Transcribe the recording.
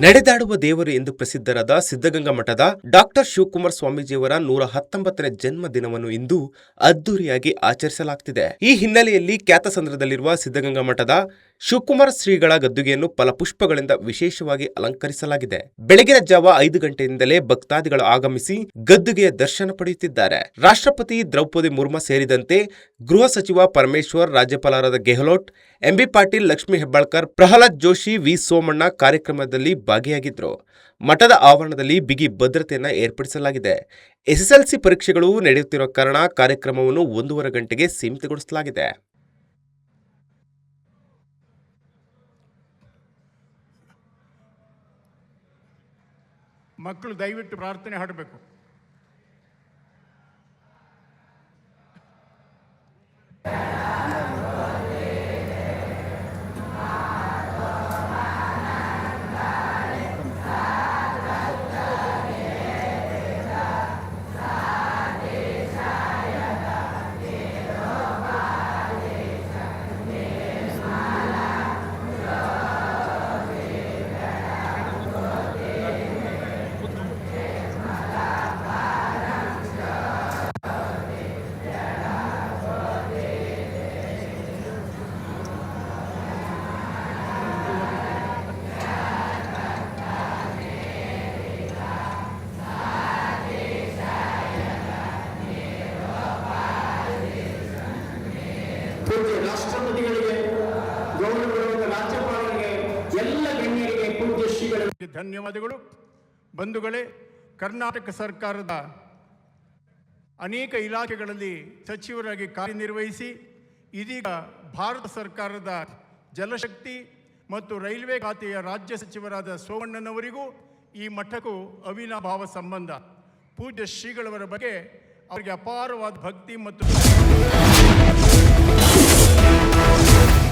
ನಡೆದಾಡುವ ದೇವರು ಎಂದು ಪ್ರಸಿದ್ಧರಾದ ಸಿದ್ಧಗಂಗಾ ಮಠದ ಡಾಕ್ಟರ್ ಶಿವಕುಮಾರ ಸ್ವಾಮೀಜಿಯವರ 119ನೇ ಜನ್ಮ ದಿನವನ್ನು ಇಂದು ಅದ್ದೂರಿಯಾಗಿ ಆಚರಿಸಲಾಗುತ್ತಿದೆ. ಈ ಹಿನ್ನೆಲೆಯಲ್ಲಿ ಕ್ಯಾತಸಂದ್ರದಲ್ಲಿರುವ ಸಿದ್ಧಗಂಗಾ ಮಠದ ಶಿವಕುಮಾರ ಶ್ರೀಗಳ ಗದ್ದುಗೆಯನ್ನು ಫಲಪುಷ್ಪಗಳಿಂದ ವಿಶೇಷವಾಗಿ ಅಲಂಕರಿಸಲಾಗಿದೆ. ಬೆಳಗಿನ ಜಾವ 5 ಗಂಟೆಯಿಂದಲೇ ಭಕ್ತಾದಿಗಳು ಆಗಮಿಸಿ ಗದ್ದುಗೆಯ ದರ್ಶನ ಪಡೆಯುತ್ತಿದ್ದಾರೆ. ರಾಷ್ಟ್ರಪತಿ ದ್ರೌಪದಿ ಮುರ್ಮು ಸೇರಿದಂತೆ ಗೃಹ ಸಚಿವ ಪರಮೇಶ್ವರ್, ರಾಜ್ಯಪಾಲರಾದ ಗೆಹ್ಲೋಟ್, ಎಂಬಿ ಪಾಟೀಲ್, ಲಕ್ಷ್ಮೀ ಹೆಬ್ಬಾಳ್ಕರ್, ಪ್ರಹ್ಲಾದ್ ಜೋಶಿ, ವಿ ಸೋಮಣ್ಣ ಕಾರ್ಯಕ್ರಮದಲ್ಲಿ ಭಾಗಿಯಾಗಿದ್ದರು. ಮಠದ ಆವರಣದಲ್ಲಿ ಬಿಗಿ ಭದ್ರತೆಯನ್ನು ಏರ್ಪಡಿಸಲಾಗಿದೆ. ಎಸ್ಎಸ್ಎಲ್ಸಿ ಪರೀಕ್ಷೆಗಳು ನಡೆಯುತ್ತಿರುವ ಕಾರಣ ಕಾರ್ಯಕ್ರಮವನ್ನು 1.5 ಗಂಟೆಗೆ ಸೀಮಿತಗೊಳಿಸಲಾಗಿದೆ. ಮಕ್ಕಳು ದಯವಿಟ್ಟು ಪ್ರಾರ್ಥನೆ ಹಾಡಬೇಕು. ರಾಷ್ಟ್ರಪತಿಗಳಿಗೆ, ಗೌರವ ರಾಜ್ಯಪಾಲರಿಗೆ, ಎಲ್ಲ ಗಣ್ಯರಿಗೆ, ಪೂಜ್ಯ ಶ್ರೀಗಳಿಗೆ ಧನ್ಯವಾದಗಳು. ಬಂಧುಗಳೇ, ಕರ್ನಾಟಕ ಸರ್ಕಾರದ ಅನೇಕ ಇಲಾಖೆಗಳಲ್ಲಿ ಸಚಿವರಾಗಿ ಕಾರ್ಯನಿರ್ವಹಿಸಿ ಇದೀಗ ಭಾರತ ಸರ್ಕಾರದ ಜಲಶಕ್ತಿ ಮತ್ತು ರೈಲ್ವೆ ಖಾತೆಯ ರಾಜ್ಯ ಸಚಿವರಾದ ಸೋಮಣ್ಣನವರಿಗೂ ಈ ಮಠಕ್ಕೂ ಅವಿನಾಭಾವ ಸಂಬಂಧ. ಪೂಜ್ಯ ಶ್ರೀಗಳವರ ಬಗ್ಗೆ ಅವರಿಗೆ ಅಪಾರವಾದ ಭಕ್ತಿ ಮತ್ತು